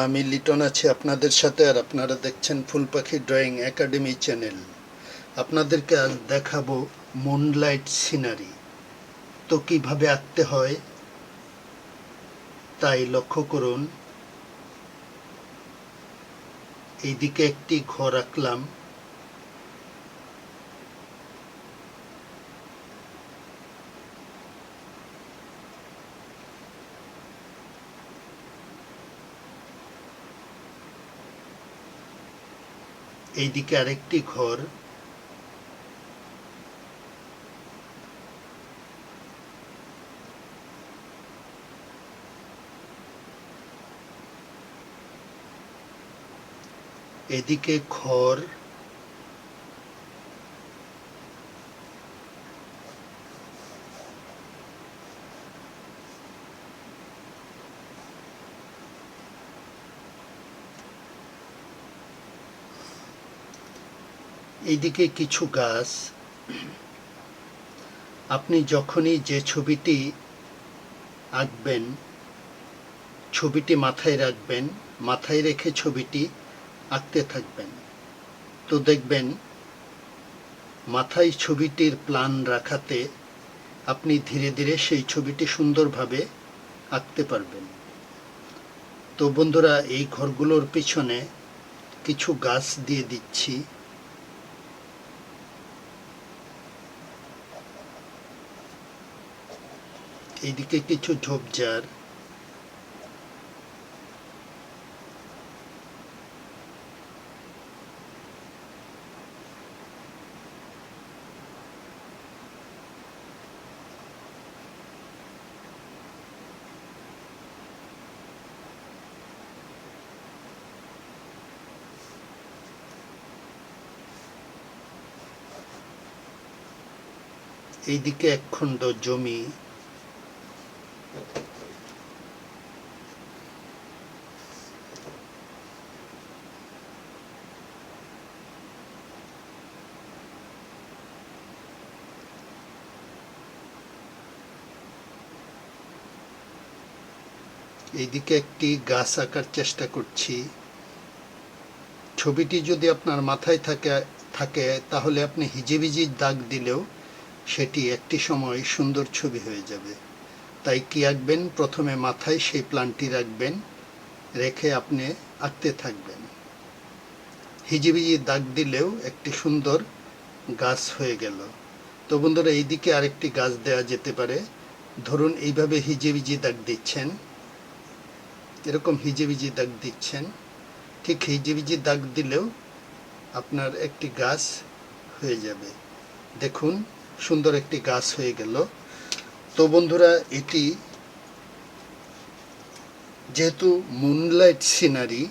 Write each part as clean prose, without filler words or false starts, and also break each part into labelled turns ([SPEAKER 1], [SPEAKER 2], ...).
[SPEAKER 1] আমি লিটন আছি আপনাদের সাথে, আর আপনারা দেখছেন ফুল পাখি ড্রয়িং একাডেমি চ্যানেল। আপনাদেরকে আজ দেখাবো মুনলাইট সিনারি। তো কিভাবে আঁকতে হয় তাই লক্ষ্য করুন। এইদিকে একটি ঘর আঁকলাম, এইদিকে আরেকটি ঘর, এদিকে ঘর, এইদিকে কিছু গাছ। আপনি যখনই যে ছবিটি আঁকবেন, ছবিটি মাথায় রাখবেন, মাথায় রেখে ছবিটি আঁকতে থাকবেন। তো দেখবেন মাথায় ছবিটির প্ল্যান রাখাতে আপনি ধীরে ধীরে সেই ছবিটি সুন্দরভাবে আঁকতে পারবেন। তো বন্ধুরা, এই ঘরগুলোর পিছনে কিছু গাছ দিয়ে দিচ্ছি। এইদিকে কিছু ঝোপঝাড়, এইদিকে একখণ্ড জমি, এইদিকে একটি গাছ আঁকার চেষ্টা করছি। ছবিটি যদি আপনার মাথায় থাকে তাহলে আপনি হিজিবিজি দাগ দিলেও সেটি একটি সময় সুন্দর ছবি হয়ে যাবে। তাই কি আঁকবেন, প্রথমে মাথায় সেই প্ল্যানটি রাখবেন, রেখে আপনি আঁকতে থাকবেন। হিজিবিজি দাগ দিলেও একটি সুন্দর গাছ হয়ে গেল। তো বন্ধুরা, এইদিকে আরেকটি গাছ দেওয়া যেতে পারে। ধরুন এইভাবে হিজিবিজি দাগ দিচ্ছেন, এরকম হিজিবিজি দাগ দিচ্ছেন, ঠিক হিজিবিজি দাগ দিলেও আপনার একটি গাছ হয়ে যাবে। দেখুন, সুন্দর একটি গাছ হয়ে গেল। তো বন্ধুরা, এটি যেহেতু মুনলাইট সিনারি,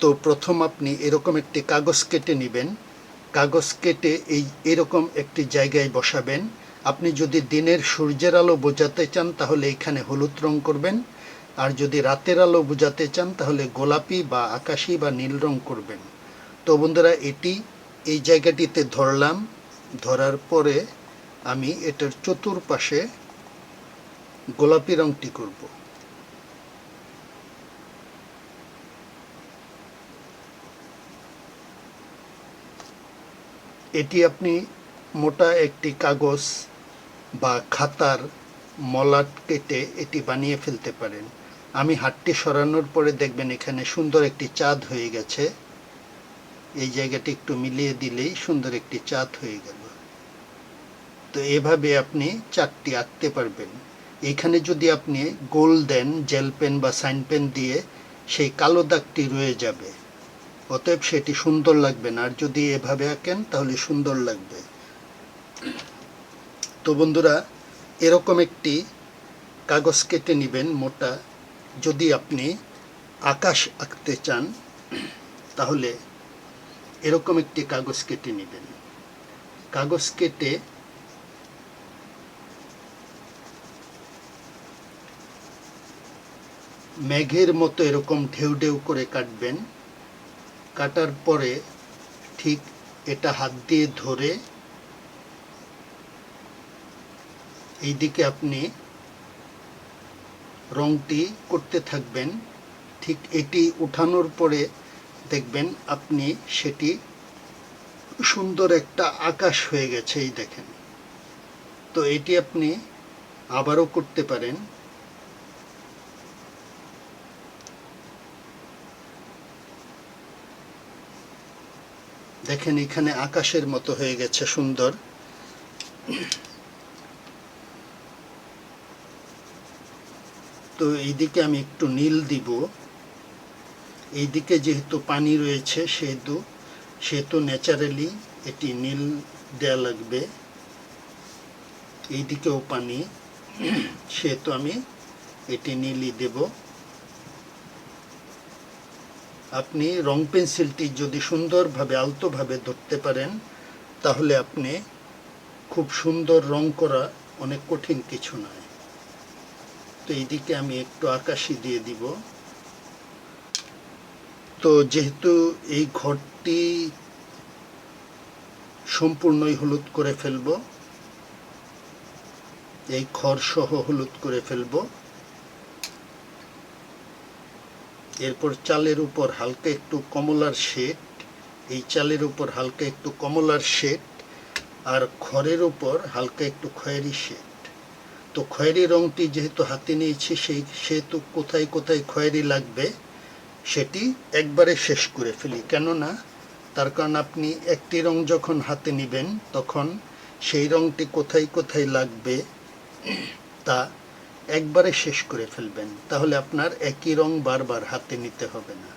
[SPEAKER 1] তো প্রথম আপনি এরকম একটি কাগজ কেটে নেবেন। কাগজ কেটে এরকম একটি জায়গায় বসাবেন। আপনি যদি দিনের সূর্যের আলো বোঝাতে চান তাহলে এখানে হলুদ রং করবেন, আর যদি রাতের আলো বোঝাতে চান তাহলে গোলাপি বা আকাশি বা নীল রং করবেন। তো বন্ধুরা, এই জায়গাটিতে ধরলাম, ধরার পরে আমি এটার চতুর্পাশে গোলাপি রংটি করব। এটি আপনি মোটা একটি কাগজ বা খাতার মলাট কেটে এটি বানিয়ে ফেলতে পারেন। আমি হাতটি সরানোর পরে দেখবেন এখানে সুন্দর একটি চাঁদ হয়ে গেছে। এই জায়গাটি একটু মিলিয়ে দিলেই সুন্দর একটি চাঁদ হয়ে গেল। তো এভাবে আপনি চাঁদটি আঁকতে পারবেন। এখানে যদি আপনি গোল দেন, জেল পেন বা সাইন পেন দিয়ে, সেই কালো দাগটি রয়ে যাবে, অতএব সেটি সুন্দর লাগবে না। আর যদি এভাবে আঁকেন তাহলে সুন্দর লাগবে। তো বন্ধুরা, এরকম একটি কাগজ কেটে নেবেন মোটা। যদি আপনি আকাশ আঁকতে চান তাহলে এরকম একটি কাগজ কেটে নেবেন। কাগজ কেটে মেঘের মতো এরকম ঢেউ ঢেউ করে কাটবেন। কাটার পরে ঠিক এটা হাত দিয়ে ধরে এইদিকে আপনি রংটি করতে থাকবেন। ঠিক এটি উঠানোর পরে দেখবেন আপনি সেটি সুন্দর একটা আকাশ হয়ে গেছে, এই দেখেন। তো এটি আপনি আবারও করতে পারেন। দেখেন এখানে আকাশের মতো হয়ে গেছে সুন্দর। তো এইদিকে আমি একটু নীল দিব। এইদিকে যেহেতু পানি রয়েছে সেহেতু ন্যাচারালি এটি নীল দেয়া লাগবে। এইদিকেও পানি, সেহেতু আমি এটি নীলই দেব। আপনি রং পেন্সিলটি যদি সুন্দরভাবে আলতোভাবে ধরতে পারেন তাহলে আপনি খুব সুন্দর রং করা অনেক কঠিন কিছু নয়। তো এইদিকে আমি একটু আকাশি দিয়ে দিব। তো যেহেতু এই ঘরটি সম্পূর্ণই হলুদ করে ফেলব, এই খড় সহ হলুদ করে ফেলব। এরপর চালের উপর হালকা একটু কমলার শেড, এই চালের উপর হালকা একটু কমলার শেড, আর খড়ের উপর হালকা একটু খয়েরি শেড। তো খয়েরি রংটি যেহেতু হাতে নিয়েছি সেহেতু কোথায় কোথায় খয়েরি লাগবে সেটি একবারে শেষ করে ফেলি। কেননা তার কারণ আপনি একটি রং যখন হাতে নেবেন তখন সেই রংটি কোথায় কোথায় লাগবে তা একবারে শেষ করে ফেলবেন, তাহলে আপনার একই রং বারবার হাতে নিতে হবে না।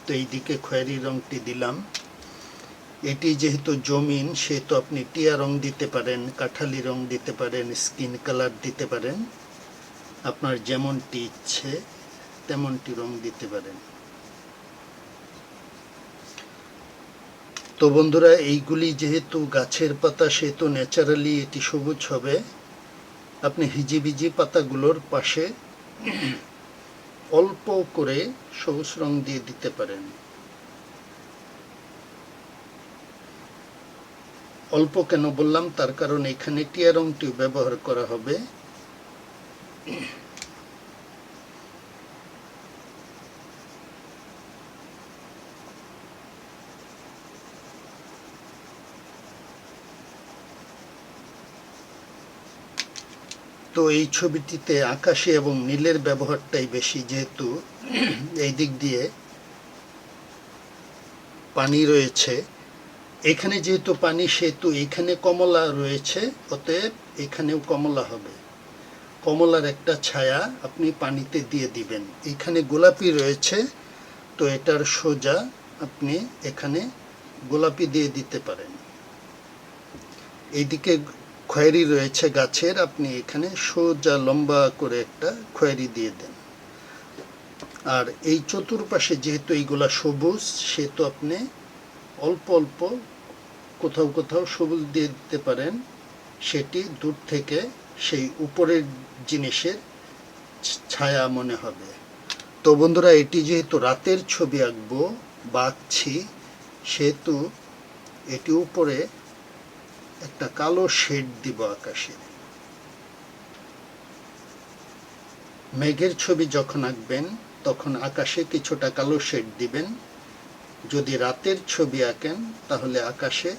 [SPEAKER 1] তো এইদিকে খয়েরি রংটি দিলাম। এটি যেহেতু জমিন সেহেতু আপনি টিয়া রং দিতে পারেন, কাঠালি রং দিতে পারেন, স্কিন কালার দিতে পারেন, আপনার যেমনটি ইচ্ছে তেমনটি রং দিতে পারেন। তো বন্ধুরা, এইগুলি যেহেতু গাছের পাতা সেহেতু ন্যাচারালি এটি সবুজ হবে। আপনি হিজিবিজি পাতাগুলোর পাশে অল্প করে সবুজ রং দিয়ে দিতে পারেন। অল্প কেন বললাম, তার কারণ এখানে টিয়া রংটি ব্যবহার করা হবে। তো এই ছবিটিতে আকাশে এবং নীলের ব্যবহারটাই বেশি, যেহেতু এই দিক দিয়ে পানি রয়েছে। এখানে যেহেতু পানি সেহেতু এখানে কমলা রয়েছে, অতএব এখানেও কমলা হবে। কমলার একটা ছায়া আপনি পানিতে দিয়ে দিবেন। এখানে গোলাপি রয়েছে, তো এটার সোজা আপনি এখানে গোলাপি দিয়ে দিতে পারেন। এইদিকে খয়েরি রয়েছে গাছের, আপনি এখানে সোজা লম্বা করে একটা খয়েরি দিয়ে দেন। আর এই চতুর্পাশে যেহেতু এইগুলা সবুজ সেহেতু আপনি অল্প অল্প কোথাও কোথাও সবুজ দিয়ে দিতে পারেন, সেটি দূর থেকে সেই উপরের জিনিসের ছায়া মনে হবে। তো বন্ধুরা, এটি যেহেতু রাতের ছবি আঁকবো বা আঁকছি সেহেতু এটি উপরে একটা কালো শেড দিব আকাশে। মেঘের ছবি যখন আঁকবেন তখন আকাশে কিছুটা কালো শেড দিবেন। যদি রাতের ছবি আঁকেন তাহলে আকাশে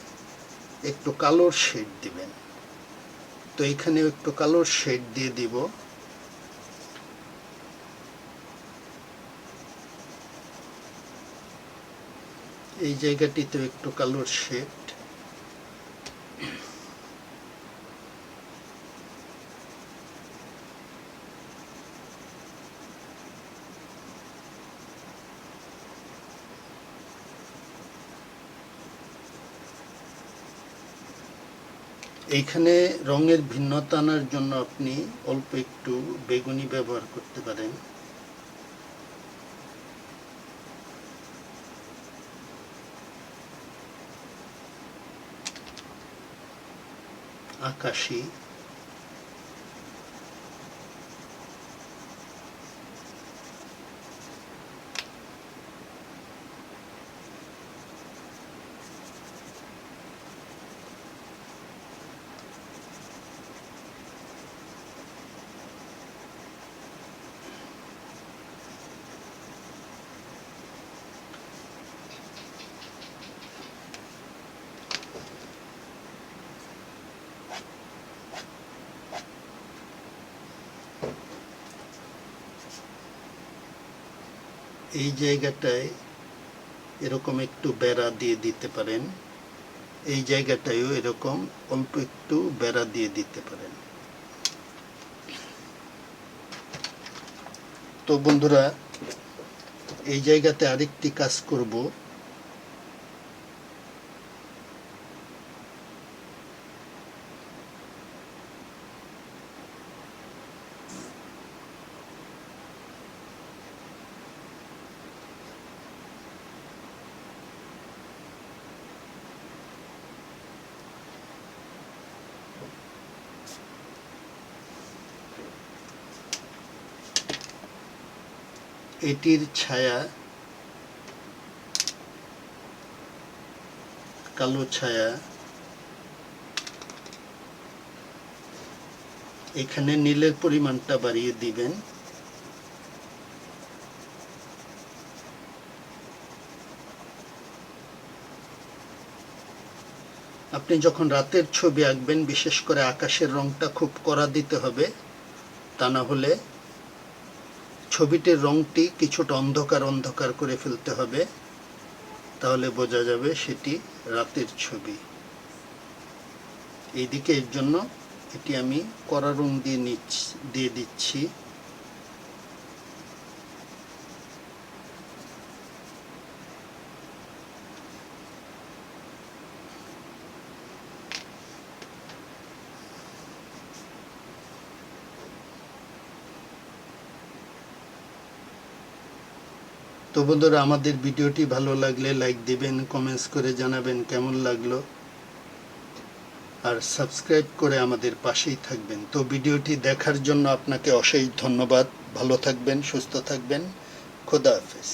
[SPEAKER 1] একটু কালোর শেড দিবেন। তো এখানেও একটু কালোর শেড দিয়ে দিব। এই জায়গাটিতেও একটু কালোর শেড। এইখানে রঙের ভিন্নতা আনার জন্য আপনি অল্প একটু বেগুনি ব্যবহার করতে পারেন। আকাশি, এই জায়গাটায় এরকম একটু বেড়া দিয়ে দিতে পারেন, এই জায়গাটায়ও এরকম অল্প একটু বেড়া দিয়ে দিতে পারেন। তো বন্ধুরা, এই জায়গাতে আরেকটি কাজ করব। এটির ছায়া, কালো ছায়া, এখানে নীলের পরিমাণটা বাড়িয়ে দিবেন। আপনি যখন রাতের ছবি আঁকবেন, বিশেষ করে আকাশের রংটা খুব কড়া দিতে হবে, তা না হলে ছবিটির রংটি কিছুটা অন্ধকার অন্ধকার করে ফেলতে হবে, তাহলে বোঝা যাবে সেটি রাতের ছবি। এইদিকে এর জন্য এটি আমি কড়া রং দিয়ে দিচ্ছি। তো বন্ধুরা, আমাদের ভিডিওটি ভালো লাগলে লাইক দিবেন, কমেন্টস করে জানাবেন কেমন লাগলো, আর সাবস্ক্রাইব করে আমাদের পাশেই থাকবেন। তো ভিডিওটি দেখার জন্য আপনাকে অশেষ ধন্যবাদ। ভালো থাকবেন, সুস্থ থাকবেন। খোদা হাফেজ।